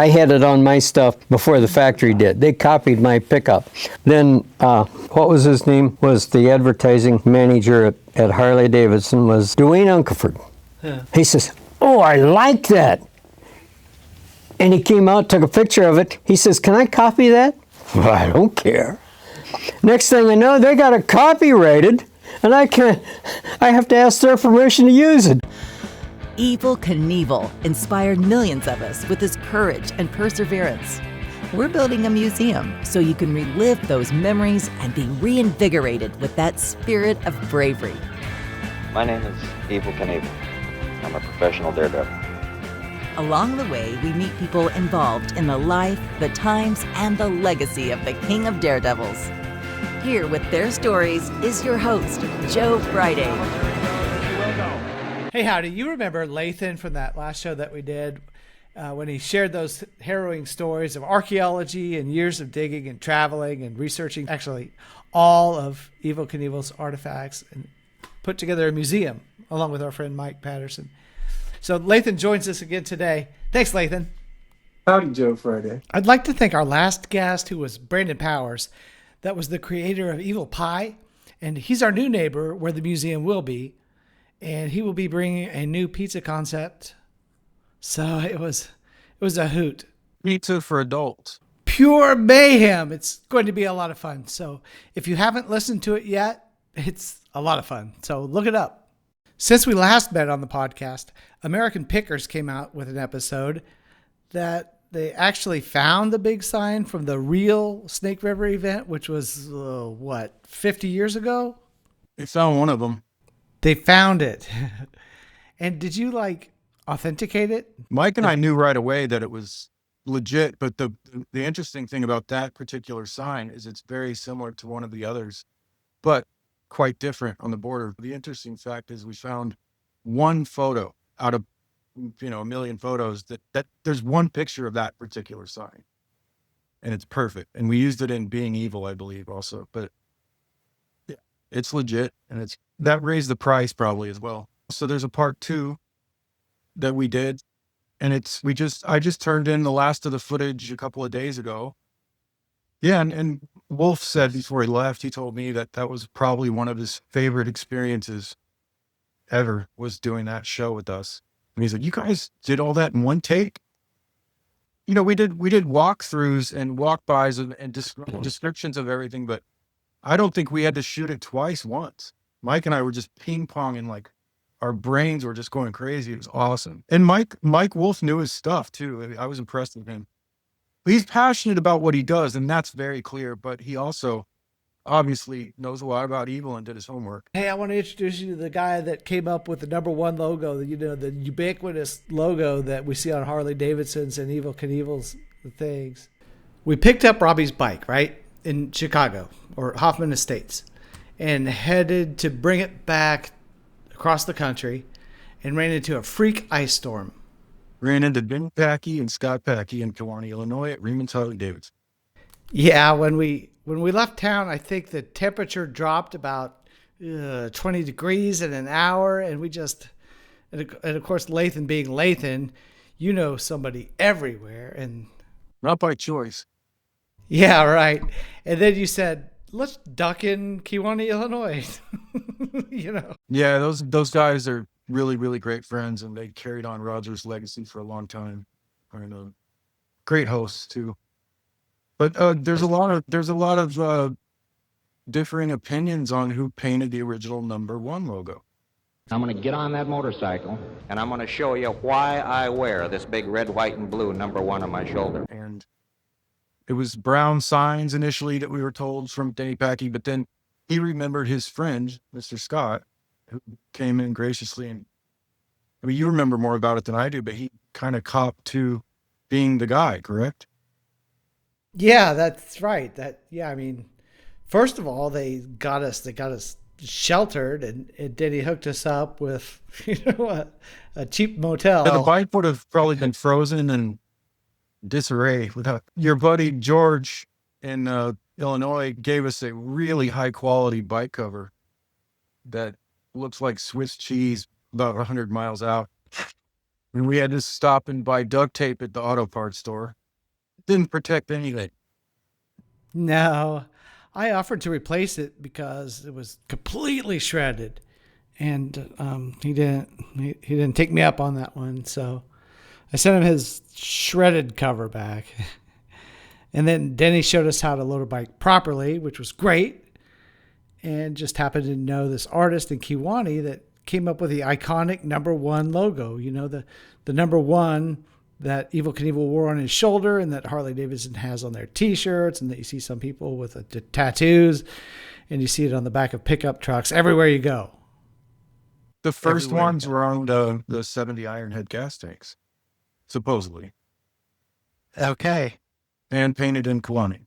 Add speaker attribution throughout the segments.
Speaker 1: I had it on my stuff before the factory did. They copied my pickup. Then, what was his name? Was the advertising manager at Harley Davidson was Dwayne Uncaford. Yeah. He says, "Oh, I like that." And he came out, took a picture of it. He says, "Can I copy that?" Well, I don't care. Next thing I know, they got it copyrighted, and I have to ask their permission to use it.
Speaker 2: Evel Knievel inspired millions of us with his courage and perseverance. We're building a museum so you can relive those memories and be reinvigorated with that spirit of bravery.
Speaker 3: My name is Evel Knievel. I'm a professional daredevil.
Speaker 2: Along the way, we meet people involved in the life, the times, and the legacy of the King of Daredevils. Here with their stories is your host, Joe Friday.
Speaker 4: Hey, howdy. You remember Lathan from that last show that we did when he shared those harrowing stories of archaeology and years of digging and traveling and researching actually all of Evel Knievel's artifacts and put together a museum along with our friend Mike Patterson. So Lathan joins us again today. Thanks, Lathan.
Speaker 5: Howdy, Joe Friday.
Speaker 4: I'd like to thank our last guest, who was Brandon Powers. That was the creator of Evil Pie, and he's our new neighbor where the museum will be. And he will be bringing a new pizza concept. So it was a hoot.
Speaker 5: Pizza for adults.
Speaker 4: Pure mayhem. It's going to be a lot of fun. So if you haven't listened to it yet, it's a lot of fun. So look it up. Since we last met on the podcast, American Pickers came out with an episode that they actually found the big sign from the real Snake River event, which was, 50 years ago?
Speaker 5: They found one of them.
Speaker 4: They found it. And did you authenticate it?
Speaker 5: Mike and I knew right away that it was legit, but the interesting thing about that particular sign is it's very similar to one of the others, but quite different on the border. The interesting fact is we found one photo out of a million photos that there's one picture of that particular sign, and it's perfect. And we used it in Being Evil, I believe, also, but yeah, it's legit, and that raised the price probably as well. So there's a part 2 that we did, and I just turned in the last of the footage a couple of days ago. Yeah, and Wolfe said before he left, he told me that was probably one of his favorite experiences ever, was doing that show with us. And he's like, "You guys did all that in one take?" We did walkthroughs and walk-bys and descriptions of everything, but I don't think we had to shoot it once. Mike and I were just ping-ponging, our brains were just going crazy. It was awesome. And Mike Wolfe knew his stuff too. I was impressed with him. He's passionate about what he does, and that's very clear, but he also obviously knows a lot about evil and did his homework.
Speaker 4: Hey, I want to introduce you to the guy that came up with the #1 logo, the ubiquitous logo that we see on Harley Davidson's and Evel Knievel's things. We picked up Robbie's bike, right, in Chicago, or Hoffman Estates, and headed to bring it back across the country and ran into a freak ice storm.
Speaker 5: Ran into Ben Packey and Scott Packey in Kewanee, Illinois at Reiman's Harley Davidson.
Speaker 4: Yeah, when we left town, I think the temperature dropped about 20 degrees in an hour, and and of course, Lathan being Lathan, somebody everywhere. And
Speaker 5: not by choice.
Speaker 4: Yeah, right. And then you said, let's duck in Kewanee, Illinois.
Speaker 5: Yeah, those guys are really, really great friends, and they carried on Roger's legacy for a long time. And great hosts too. But there's a lot of differing opinions on who painted the original #1 logo.
Speaker 3: I'm going to get on that motorcycle, and I'm going to show you why I wear this big red, white, and blue #1 on my shoulder.
Speaker 5: And it was brown signs initially that we were told from Danny Packey, but then he remembered his friend, Mr. Scott, who came in graciously. And you remember more about it than I do, but he kind of copped to being the guy, correct?
Speaker 4: Yeah, that's right. First of all, they got us sheltered, and then he hooked us up with, a cheap motel.
Speaker 5: Yeah, the bike would have probably been frozen in disarray without. Your buddy George in Illinois gave us a really high quality bike cover that looks like Swiss cheese about 100 miles out. And we had to stop and buy duct tape at the auto parts store. Didn't protect anything.
Speaker 4: No, I offered to replace it because it was completely shredded, and he didn't take me up on that one. So I sent him his shredded cover back, and then Denny showed us how to load a bike properly, which was great, and just happened to know this artist in Kewanee that came up with the iconic #1 logo. You know, the #1 that Evel Knievel wore on his shoulder and that Harley Davidson has on their T-shirts, and that you see some people with tattoos, and you see it on the back of pickup trucks everywhere you go.
Speaker 5: The first ones were on the 70 Ironhead gas tanks, supposedly.
Speaker 6: Okay.
Speaker 5: And painted in Kewanee.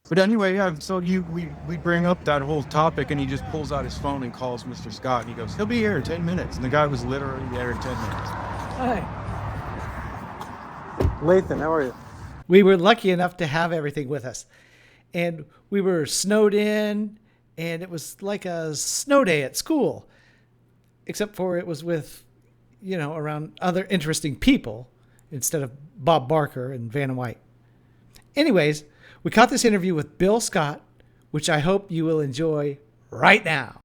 Speaker 5: But anyway, yeah, so we bring up that whole topic, and he just pulls out his phone and calls Mr. Scott, and he goes, he'll be here in 10 minutes. And the guy was literally there in 10 minutes.
Speaker 4: Hi.
Speaker 6: Lathan, how are you?
Speaker 4: We were lucky enough to have everything with us. And we were snowed in, and it was like a snow day at school, except for it was with, around other interesting people instead of Bob Barker and Vanna White. Anyways, we caught this interview with Bill Scott, which I hope you will enjoy right now.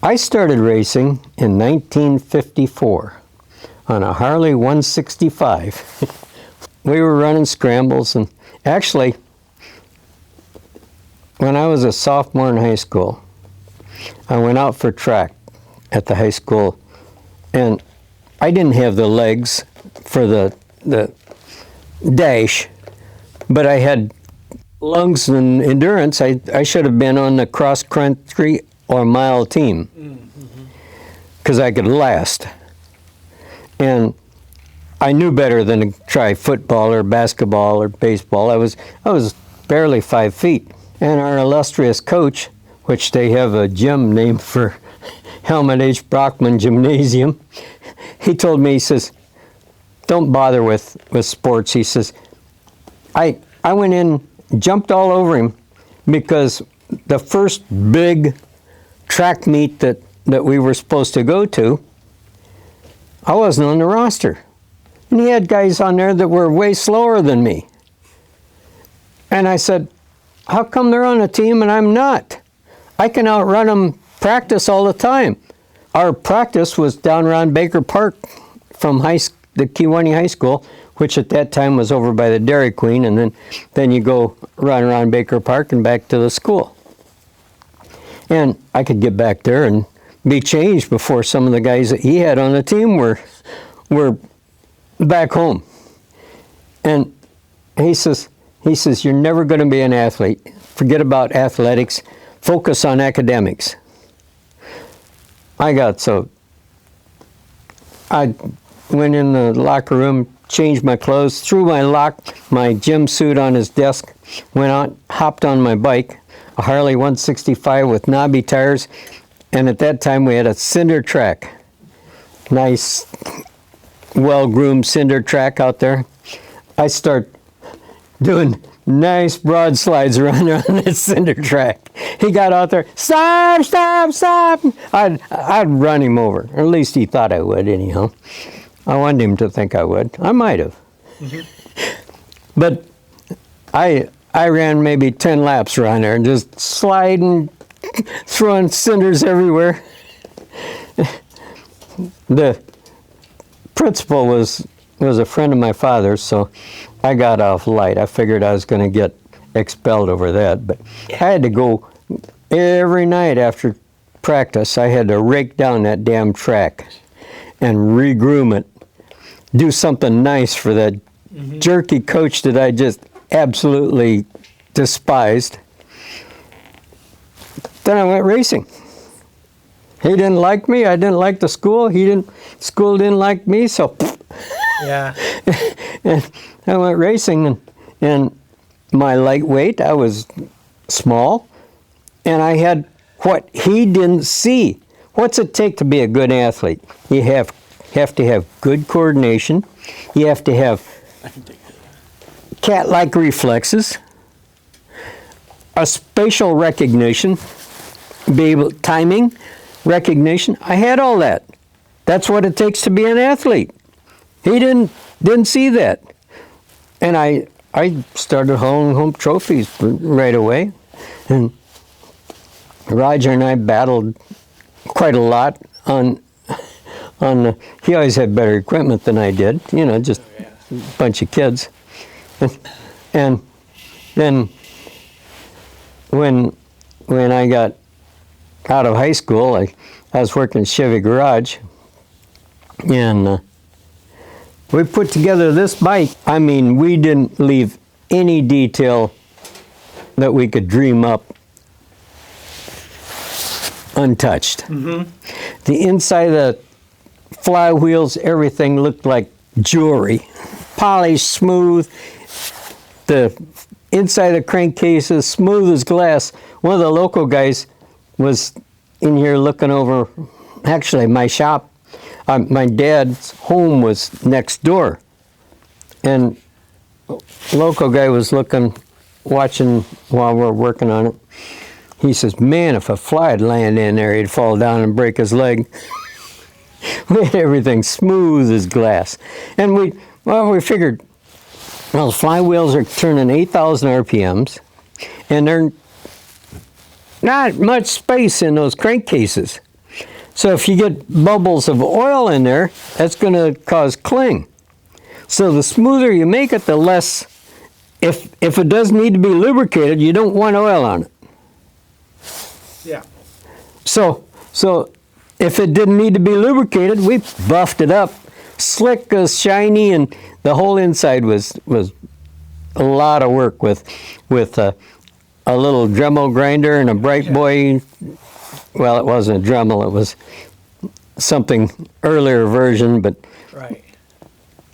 Speaker 1: I started racing in 1954 on a Harley 165. We were running scrambles, and actually, when I was a sophomore in high school, I went out for track at the high school, and I didn't have the legs for the dash, but I had lungs and endurance. I should have been on the cross country or mile team because I could last. And I knew better than to try football or basketball or baseball. I was barely 5 feet. And our illustrious coach, which they have a gym named for Helmut H. Brockman Gymnasium, he told me, he says, don't bother with sports. He says, I went in, jumped all over him, because the first big track meet that we were supposed to go to, I wasn't on the roster. And he had guys on there that were way slower than me. And I said, how come they're on a team and I'm not? I can outrun them practice all the time. Our practice was down around Baker Park from the Kewanee High School, which at that time was over by the Dairy Queen, and then you go run around Baker Park and back to the school. And I could get back there and be changed before some of the guys that he had on the team were back home. And he says, you're never going to be an athlete. Forget about athletics. Focus on academics. I went in the locker room, changed my clothes, threw my gym suit on his desk, went out, hopped on my bike, a Harley 165 with knobby tires, and at that time we had a cinder track. Nice, well-groomed cinder track out there. I start doing nice broad slides around that cinder track. He got out there, stop, stop, stop. I'd run him over, or at least he thought I would anyhow. I wanted him to think I would. I might have. But I ran maybe 10 laps around there, just sliding, throwing cinders everywhere. The principal was a friend of my father's, so I got off light. I figured I was going to get expelled over that, but I had to go every night after practice. I had to rake down that damn track and regroom it, do something nice for that jerky coach that I just absolutely despised. Then I went racing. He didn't like me. I didn't like the school. School didn't like me. So,
Speaker 6: Yeah.
Speaker 1: and I went racing, and my lightweight, I was small, and I had what he didn't see. What's it take to be a good athlete? You have to have good coordination. You have to have cat-like reflexes, a spatial recognition, be able, timing, recognition. I had all that. That's what it takes to be an athlete. He didn't see that. And I started hauling home trophies right away. And Roger and I battled quite a lot on he always had better equipment than I did, just a bunch of kids. And then when I got out of high school, I was working at Chevy Garage, and we put together this bike. I mean, we didn't leave any detail that we could dream up untouched. Mm-hmm. The inside of the flywheels, everything looked like jewelry. Polished, smooth. The inside of the crankcases, smooth as glass. One of the local guys was in here looking over, actually my shop. My dad's home was next door. And local guy was watching while we were working on it. He says, man, if a fly had landed in there, he'd fall down and break his leg. We had everything smooth as glass. And we figured, well, the flywheels are turning 8,000 RPMs, and there's not much space in those crankcases. So if you get bubbles of oil in there, that's going to cause cling. So the smoother you make it, the less, if it does need to be lubricated, you don't want oil on it.
Speaker 4: Yeah.
Speaker 1: So if it didn't need to be lubricated, we buffed it up, slick, shiny, and the whole inside was a lot of work with a little Dremel grinder and a Bright Boy. Well, it wasn't a Dremel; it was something earlier version, but
Speaker 4: Right.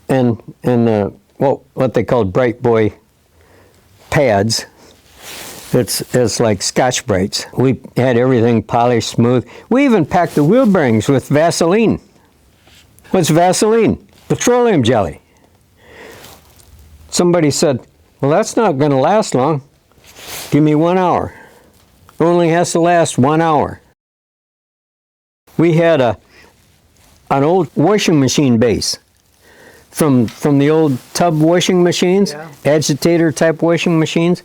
Speaker 1: and what they called Bright Boy pads. It's like Scotch Brights. We had everything polished, smooth. We even packed the wheel bearings with Vaseline. What's Vaseline? Petroleum jelly. Somebody said, well, that's not going to last long. Give me 1 hour. Only has to last 1 hour. We had an old washing machine base from the old tub washing machines, agitator type washing machines.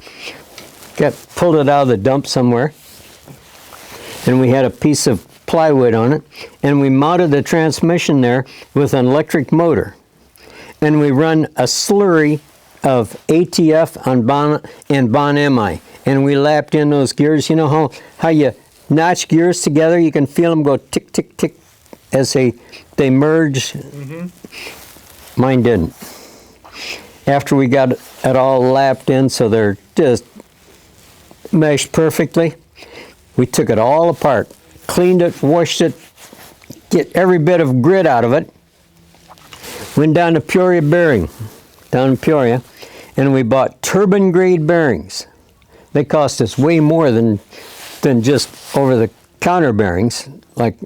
Speaker 1: Pulled it out of the dump somewhere, and we had a piece of plywood on it, and we mounted the transmission there with an electric motor, and we run a slurry of ATF and Bon Mi, and we lapped in those gears. You know how you notch gears together? You can feel them go tick, tick, tick as they merge. Mm-hmm. Mine didn't. After we got it all lapped in so they're just meshed perfectly, we took it all apart, cleaned it, washed it, get every bit of grit out of it. Went down to Peoria Bearing, down in Peoria, and we bought turbine grade bearings. They cost us way more than just over the counter bearings like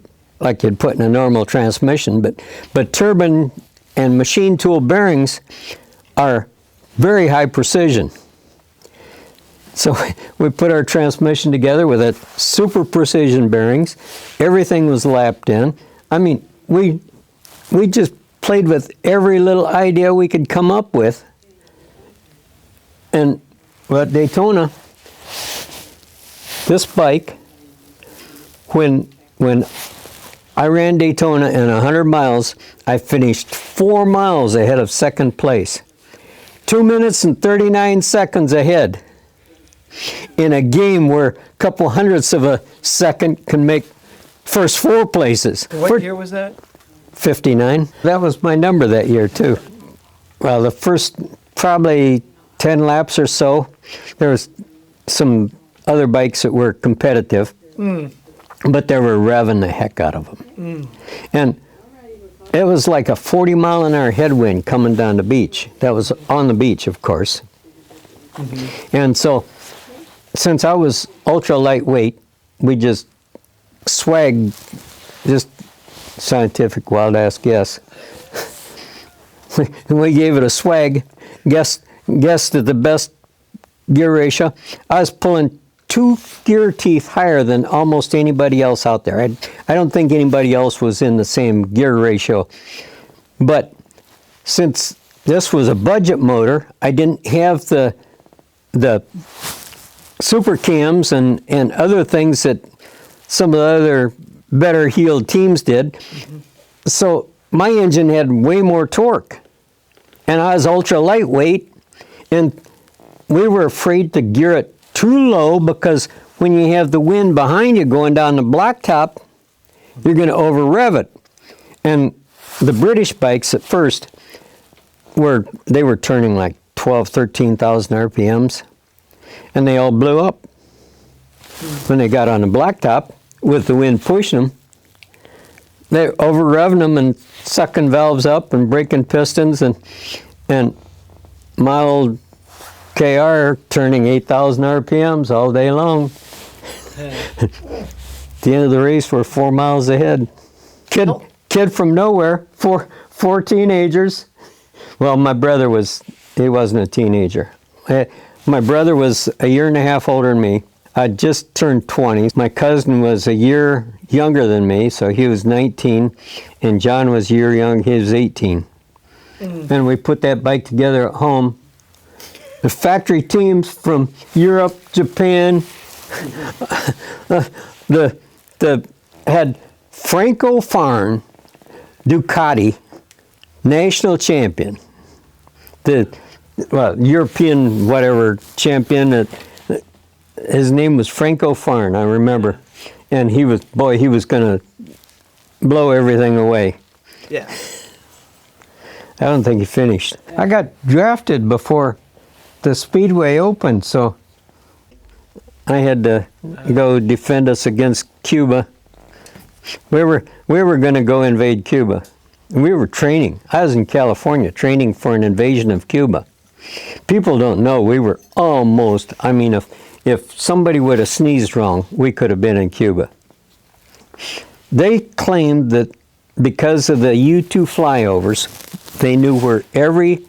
Speaker 1: you'd put in a normal transmission, but turbine and machine tool bearings are very high precision. So we put our transmission together with a super precision bearings. Everything was lapped in. I mean, we just played with every little idea we could come up with. And at Daytona, this bike, when I ran Daytona in 100 miles, I finished 4 miles ahead of second place. 2 minutes and 39 seconds ahead. In a game where a couple hundredths of a second can make first 4 places.
Speaker 4: What year was that?
Speaker 1: 59. That was my number that year too. Well, the first probably 10 laps or so, there was some other bikes that were competitive, but they were revving the heck out of them. And it was like a 40-mile-an-hour headwind coming down the beach. That was on the beach, of course. And so, since I was ultra lightweight, we just swagged, just scientific wild ass guess. We gave it a swag, guessed at the best gear ratio. I was pulling 2 gear teeth higher than almost anybody else out there. I don't think anybody else was in the same gear ratio. But since this was a budget motor, I didn't have the super cams and other things that some of the other better heeled teams did. Mm-hmm. So my engine had way more torque. And I was ultra lightweight, and we were afraid to gear it too low because when you have the wind behind you going down the blacktop, you're going to over rev it. And the British bikes at first were turning like 12, 13,000 RPMs, and they all blew up. When they got on the blacktop with the wind pushing them, they over revving them and sucking valves up and breaking pistons, and my old KR turning 8,000 RPMs all day long. At the end of the race, we're 4 miles ahead. Kid from nowhere, four teenagers. Well, my brother he wasn't a teenager. My brother was a year and a half older than me. I just turned 20. My cousin was a year younger than me, so he was 19, and John was a year young, he was 18. And we put that bike together at home. The factory teams from Europe, Japan, had Franco Farn Ducati national champion, the European whatever champion. His name was Franco Farn, I remember, and he was going to blow everything away.
Speaker 6: Yeah.
Speaker 1: I don't think he finished. I got drafted before the Speedway opened, so I had to go defend us against Cuba. We were going to go invade Cuba. We were training. I was in California training for an invasion of Cuba. People don't know we were almost, I mean, if somebody would have sneezed wrong, we could have been in Cuba. They claimed that because of the U-2 flyovers, they knew where every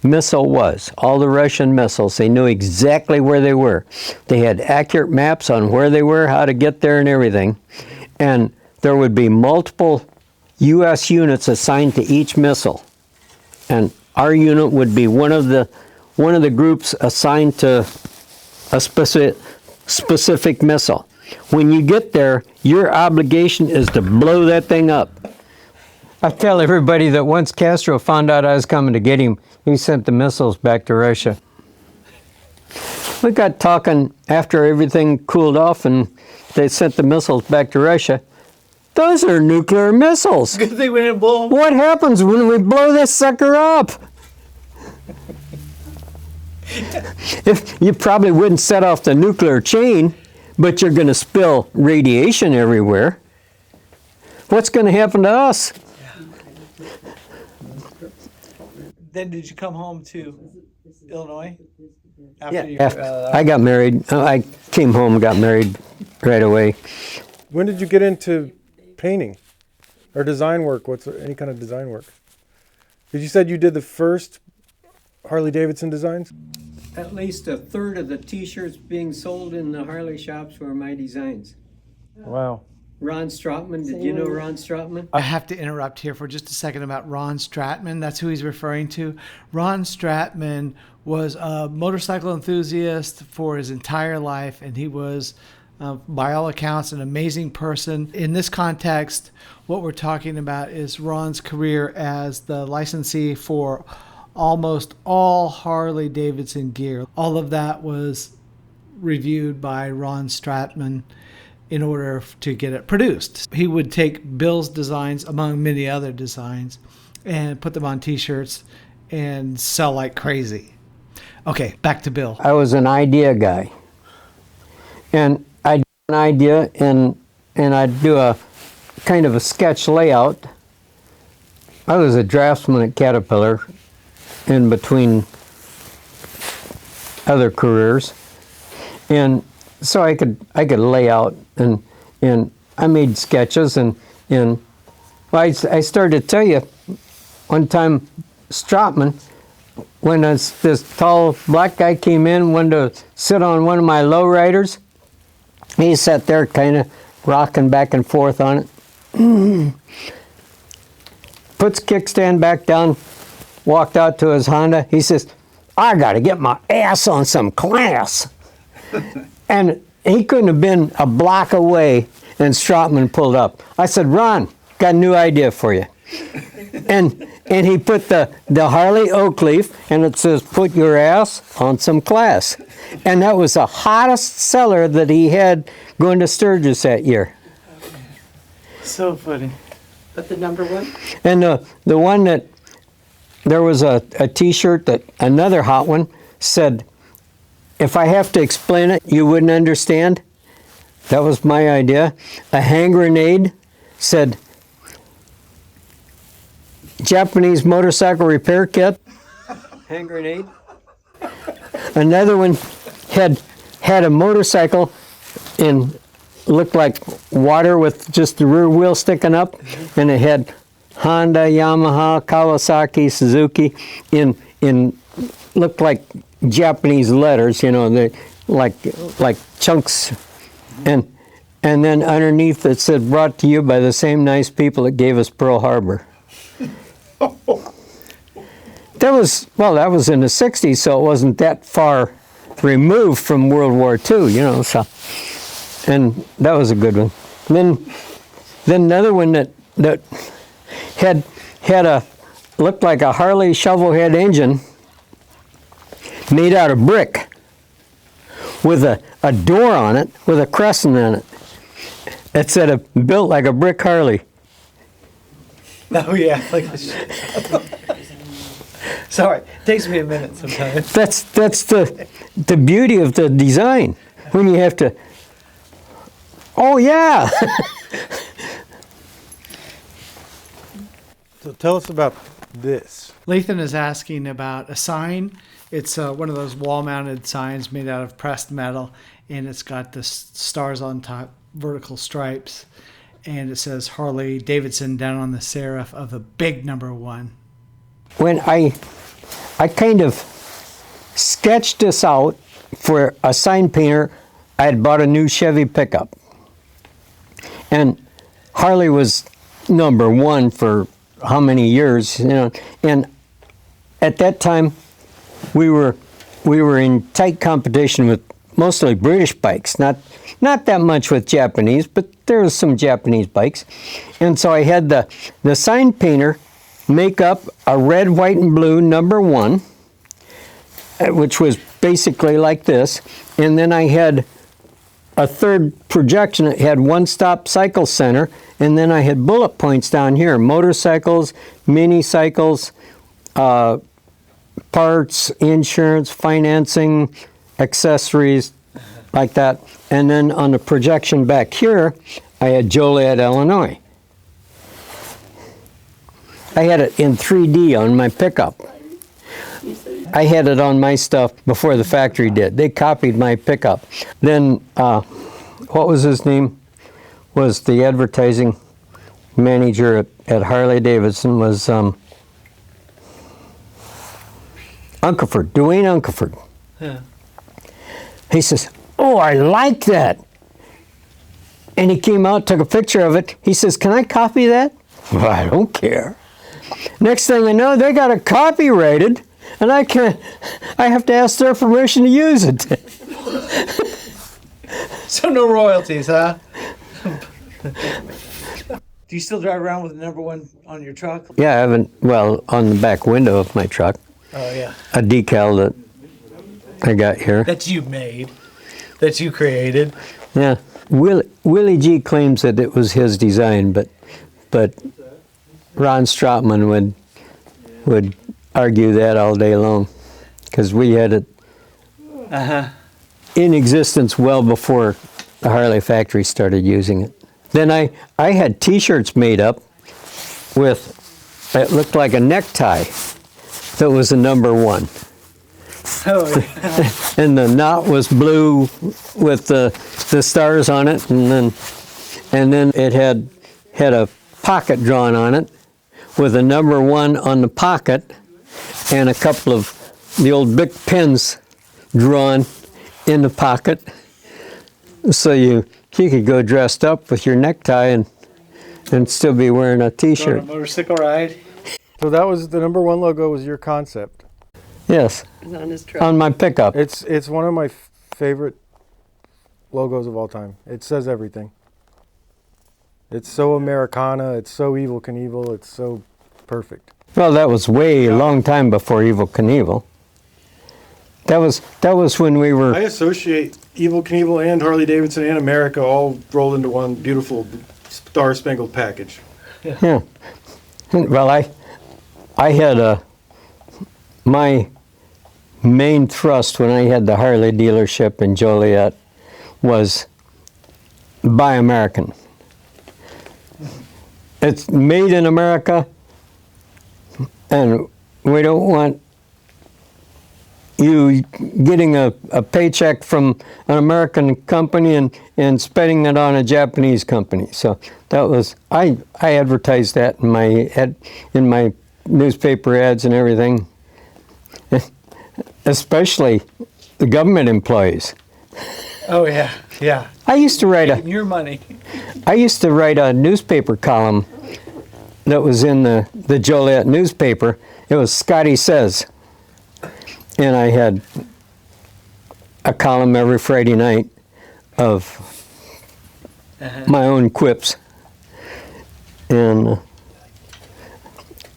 Speaker 1: missile was, all the Russian missiles. They knew exactly where they were. They had accurate maps on where they were, how to get there and everything. And there would be multiple U.S. units assigned to each missile. And our unit would be one of the groups assigned to a specific missile. When you get there, your obligation is to blow that thing up. I tell everybody that once Castro found out I was coming to get him, he sent the missiles back to Russia. We got talking after everything cooled off and they sent the missiles back to Russia. Those are nuclear missiles.
Speaker 4: Good thing we didn't blow them.
Speaker 1: What happens when we blow this sucker up? If you probably wouldn't set off the nuclear chain, but you're going to spill radiation everywhere. What's going to happen to us?
Speaker 4: Then did you come home to Illinois?
Speaker 1: I got married. I came home and got married right away.
Speaker 7: When did you get into painting or design work? What's any kind of design work? Because you said you did the first Harley Davidson designs?
Speaker 1: At least a third of the t-shirts being sold in the Harley shops were my designs.
Speaker 7: Wow.
Speaker 1: Ron Stratman, did you know Ron Stratman?
Speaker 4: I have to interrupt here for just a second about Ron Stratman. That's who he's referring to. Ron Stratman was a motorcycle enthusiast for his entire life, and he was, by all accounts, an amazing person. In this context, what we're talking about is Ron's career as the licensee for almost all Harley Davidson gear. All of that was reviewed by Ron Stratman in order to get it produced. He would take Bill's designs, among many other designs, and put them on t-shirts and sell like crazy. Okay, back to Bill.
Speaker 1: I was an idea guy. And I'd do an idea and I'd do a kind of a sketch layout. I was a draftsman at Caterpillar in between other careers. And so I could lay out and I made sketches and I started to tell you one time Stratman, when this tall black guy came in, wanted to sit on one of my lowriders, He sat there kind of rocking back and forth on it. Puts kickstand back down, walked out to his Honda. He says, I got to get my ass on some class. And he couldn't have been a block away, and Stratman pulled up. I said, Ron, got a new idea for you. And he put the Harley oak leaf, and it says, put your ass on some class. And that was the hottest seller that he had going to Sturgis that year.
Speaker 4: So funny.
Speaker 8: But the number one?
Speaker 1: And the one that, there was a T-shirt that, another hot one, said, if I have to explain it, you wouldn't understand. That was my idea. A hand grenade said, Japanese motorcycle repair kit. Hand grenade. Another one had a motorcycle and looked like water with just the rear wheel sticking up, and it had Honda, Yamaha, Kawasaki, Suzuki in looked like Japanese letters, you know, they like chunks, and then underneath it said, brought to you by the same nice people that gave us Pearl Harbor. That was in the 60s, so it wasn't that far removed from World War II, you know, so, and that was a good one. Then another one that had a, looked like a Harley shovel head engine made out of brick with a door on it with a crescent on it. It said built like a brick Harley.
Speaker 6: Oh yeah, like sorry, takes me a minute sometimes.
Speaker 1: That's the beauty of the design, when you have to, oh yeah.
Speaker 7: So tell us about this.
Speaker 4: Lathan is asking about a sign. It's one of those wall-mounted signs made out of pressed metal, and it's got the stars on top, vertical stripes, and it says Harley Davidson down on the serif of the big number one.
Speaker 1: When I kind of sketched this out for a sign painter, I had bought a new Chevy pickup, and Harley was number one for how many years, you know, and at that time we were in tight competition with mostly British bikes, not that much with Japanese, but there was some Japanese bikes. And so I had the sign painter make up a red, white, and blue number one, which was basically like this. And then I had a third projection. It had one-stop cycle center, and then I had bullet points down here: motorcycles, mini cycles, parts, insurance, financing, accessories, like that. And then on the projection back here, I had Joliet, Illinois. I had it in 3D on my pickup. I had it on my stuff before the factory did. They copied my pickup. Then, what was his name? Was the advertising manager at Harley Davidson was Uncaford, Dwayne Uncaford.
Speaker 6: Yeah.
Speaker 1: He says, oh, I like that. And he came out, took a picture of it. He says, can I copy that? Well, I don't care. Next thing I know, they got it copyrighted, and I have to ask their permission to use it.
Speaker 6: So no royalties, huh? Do you still drive around with the number one on your truck?
Speaker 1: Yeah, I haven't, well, on the back window of my truck,
Speaker 6: Oh yeah.
Speaker 1: a decal that I got here.
Speaker 6: That you made, that you created.
Speaker 1: Yeah, Willie G claims that it was his design, but Ron Stratman would argue that all day long, because we had it in existence well before the Harley factory started using it. Then I had T-shirts made up with, it looked like a necktie that was a number one.
Speaker 6: Oh yeah.
Speaker 1: And the knot was blue with the stars on it, and then it had a pocket drawn on it with a number one on the pocket and a couple of the old Bic pens drawn in the pocket. So you could go dressed up with your necktie and still be wearing a
Speaker 6: Going on
Speaker 1: T-shirt.
Speaker 6: a motorcycle ride.
Speaker 7: So that was the number one logo. Was your concept?
Speaker 1: Yes,
Speaker 8: It's on his truck.
Speaker 1: on my pickup.
Speaker 7: It's one of my favorite logos of all time. It says everything. It's so Americana. It's so Evel Knievel. It's so perfect.
Speaker 1: Well, that was way a long time before Evel Knievel. That was when we
Speaker 7: I
Speaker 1: were.
Speaker 7: associate Evel Knievel and Harley Davidson and America all rolled into one beautiful star-spangled package.
Speaker 1: Yeah. Well, I had my main thrust when I had the Harley dealership in Joliet was buy American. It's made in America, and we don't want you getting a paycheck from an American company and spending it on a Japanese company. So that was, I advertised that in my newspaper ads and everything, especially the government employees.
Speaker 6: Oh yeah, yeah.
Speaker 1: I used to write
Speaker 6: Your money.
Speaker 1: a newspaper column that was in the Joliet newspaper. It was Scotty Says. And I had a column every Friday night of my own quips. And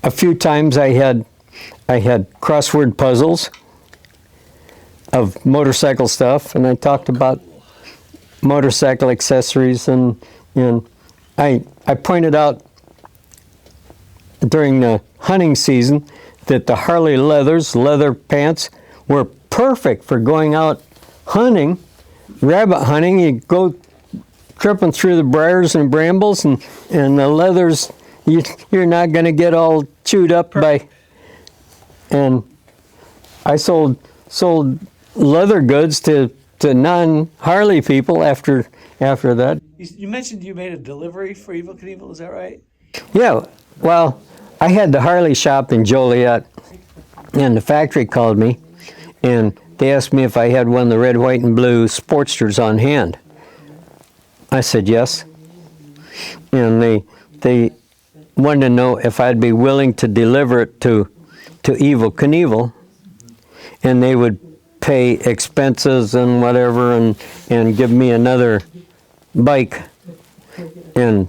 Speaker 1: a few times I had crossword puzzles of motorcycle stuff, and I talked about motorcycle accessories, and I pointed out during the hunting season that the Harley leather pants were perfect for going out hunting, rabbit hunting. You go tripping through the briars and brambles, and the leathers, you're not going to get all chewed up by. And I sold leather goods to non-Harley people after that.
Speaker 6: You mentioned you made a delivery for Evel Knievel. Is that right?
Speaker 1: Yeah, well, I had the Harley shop in Joliet, and the factory called me, and they asked me if I had one of the red, white, and blue Sportsters on hand. I said yes, and they wanted to know if I'd be willing to deliver it to Evel Knievel, and they would pay expenses and whatever, and give me another bike, and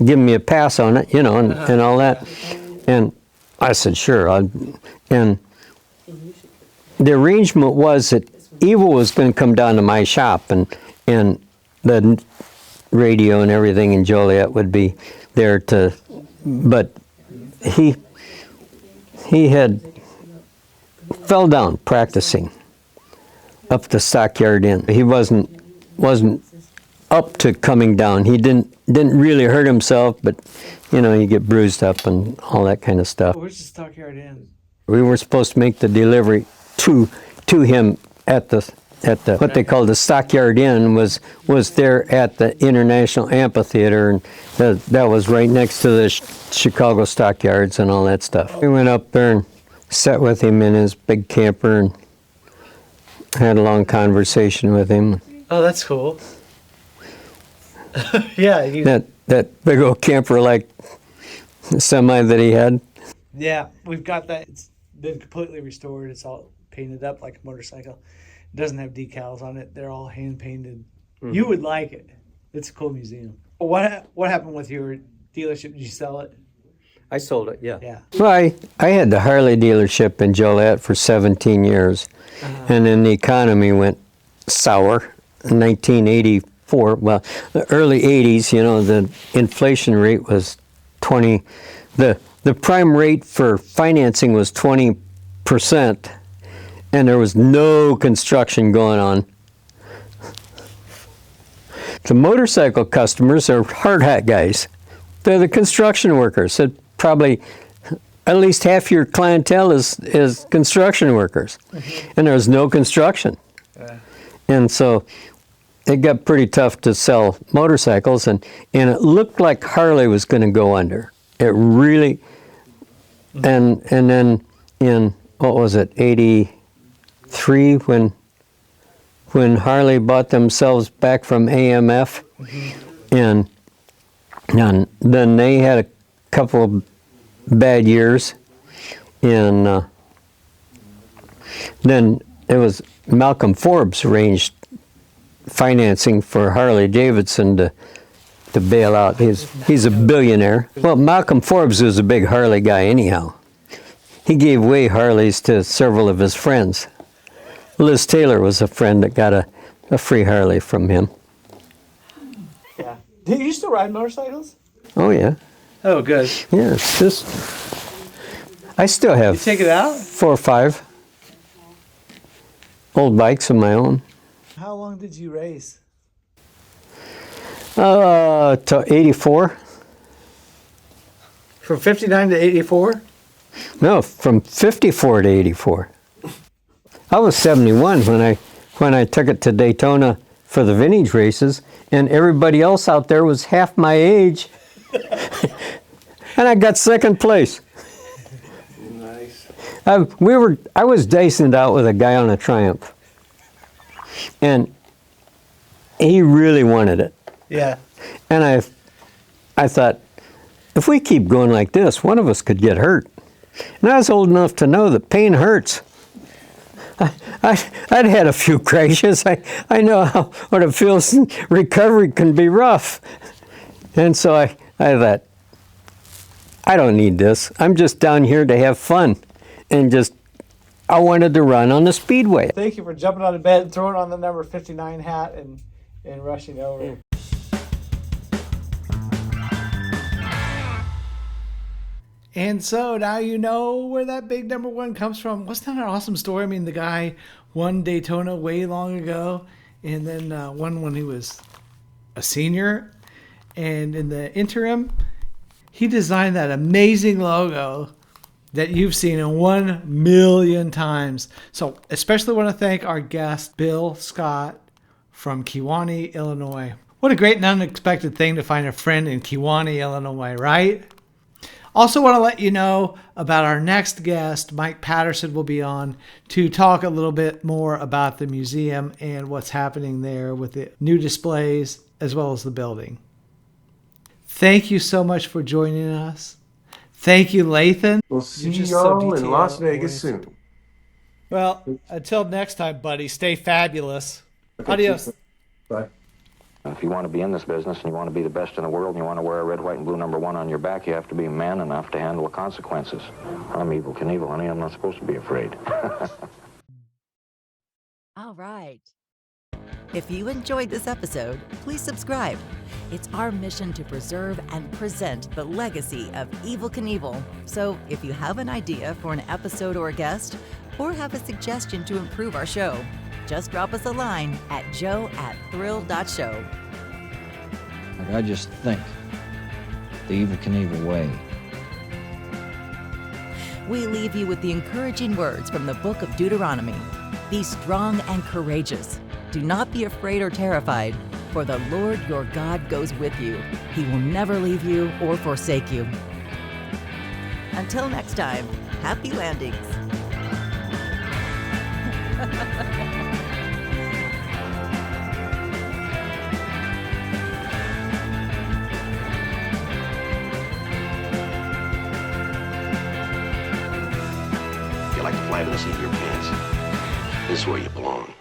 Speaker 1: give me a pass on it, and all that. And I said, sure. And the arrangement was that Evel was going to come down to my shop, and the radio and everything in Joliet would be there but he had fell down practicing up the Stockyard Inn. He wasn't up to coming down. He didn't really hurt himself, but you get bruised up and all that kind of stuff.
Speaker 6: Where's the Stockyard Inn?
Speaker 1: We were supposed to make the delivery to him at the what they called the Stockyard Inn was there at the International Amphitheater, and that was right next to the Chicago Stockyards and all that stuff. We went up there and sat with him in his big camper and had a long conversation with him.
Speaker 6: Oh, that's cool. Yeah.
Speaker 1: That big old camper like semi that he had.
Speaker 6: Yeah, we've got that. It's been completely restored. It's all painted up like a motorcycle. It doesn't have decals on it. They're all hand painted. Mm-hmm. You would like it. It's a cool museum. What happened with your dealership? Did you sell it?
Speaker 1: I sold it, yeah.
Speaker 6: Yeah.
Speaker 1: Well, I had the Harley dealership in Joliet for 17 years, and then the economy went sour in 1984. Well, the early 80s, the inflation rate was 20. The prime rate for financing was 20%, and there was no construction going on. The motorcycle customers are hard hat guys. They're the construction workers. Probably at least half your clientele is construction workers, and there was no construction. And so it got pretty tough to sell motorcycles, and it looked like Harley was going to go under. It really, and then in, what was it, 83, when when Harley bought themselves back from AMF, and then they had a couple of bad years, and then it was Malcolm Forbes arranged financing for Harley Davidson to bail out. He's a billionaire. Well, Malcolm Forbes was a big Harley guy anyhow. He gave away Harleys to several of his friends. Liz Taylor was a friend that got a free Harley from him.
Speaker 6: Yeah. Do you still ride motorcycles?
Speaker 1: Oh yeah.
Speaker 6: Oh, good.
Speaker 1: Yeah, it's just, I still have
Speaker 6: You take it out?
Speaker 1: 4 or 5 old bikes of my own.
Speaker 6: How long did you race?
Speaker 1: To 84.
Speaker 6: From 59 to 84?
Speaker 1: No, from 54 to 84. I was 71 when I took it to Daytona for the vintage races, and everybody else out there was half my age. And I got second place.
Speaker 6: Nice.
Speaker 1: I was dicing it out with a guy on a Triumph, and he really wanted it.
Speaker 6: Yeah.
Speaker 1: And I thought, if we keep going like this, one of us could get hurt. And I was old enough to know that pain hurts. I'd had a few crashes. I know what it feels. Recovery can be rough. And so I thought, I don't need this. I'm just down here to have fun. And I wanted to run on the speedway.
Speaker 6: Thank you for jumping out of bed and throwing on the number 59 hat and rushing over. And so now you know where that big number 1 comes from. Wasn't that an awesome story? I mean, the guy won Daytona way long ago, and then won when he was a senior. And in the interim, he designed that amazing logo that you've seen in 1 million times. So especially want to thank our guest, Bill Scott from Kewanee, Illinois. What a great and unexpected thing to find a friend in Kewanee, Illinois, right? Also want to let you know about our next guest. Mike Patterson will be on to talk a little bit more about the museum and what's happening there with the new displays as well as the building. Thank you so much for joining us. Thank you, Lathan.
Speaker 8: We'll see
Speaker 6: You're just
Speaker 8: y'all
Speaker 6: so
Speaker 8: in Las
Speaker 6: detailed.
Speaker 8: Vegas soon.
Speaker 6: Well, until next time, buddy, stay fabulous. Adios.
Speaker 8: Bye.
Speaker 3: If you want to be in this business and you want to be the best in the world and you want to wear a red, white, and blue number 1 on your back, you have to be man enough to handle the consequences. I'm Evel Knievel, honey. I'm not supposed to be afraid.
Speaker 2: All right. If you enjoyed this episode, please subscribe. It's our mission to preserve and present the legacy of Evel Knievel. So if you have an idea for an episode or a guest, or have a suggestion to improve our show, just drop us a line at joe@thrill.show.
Speaker 9: Like, I just think the Evel Knievel way.
Speaker 2: We leave you with the encouraging words from the book of Deuteronomy. Be strong and courageous. Do not be afraid or terrified, for the Lord your God goes with you. He will never leave you or forsake you. Until next time, happy landings.
Speaker 10: You like to fly to the seat of your pants? This is where you belong.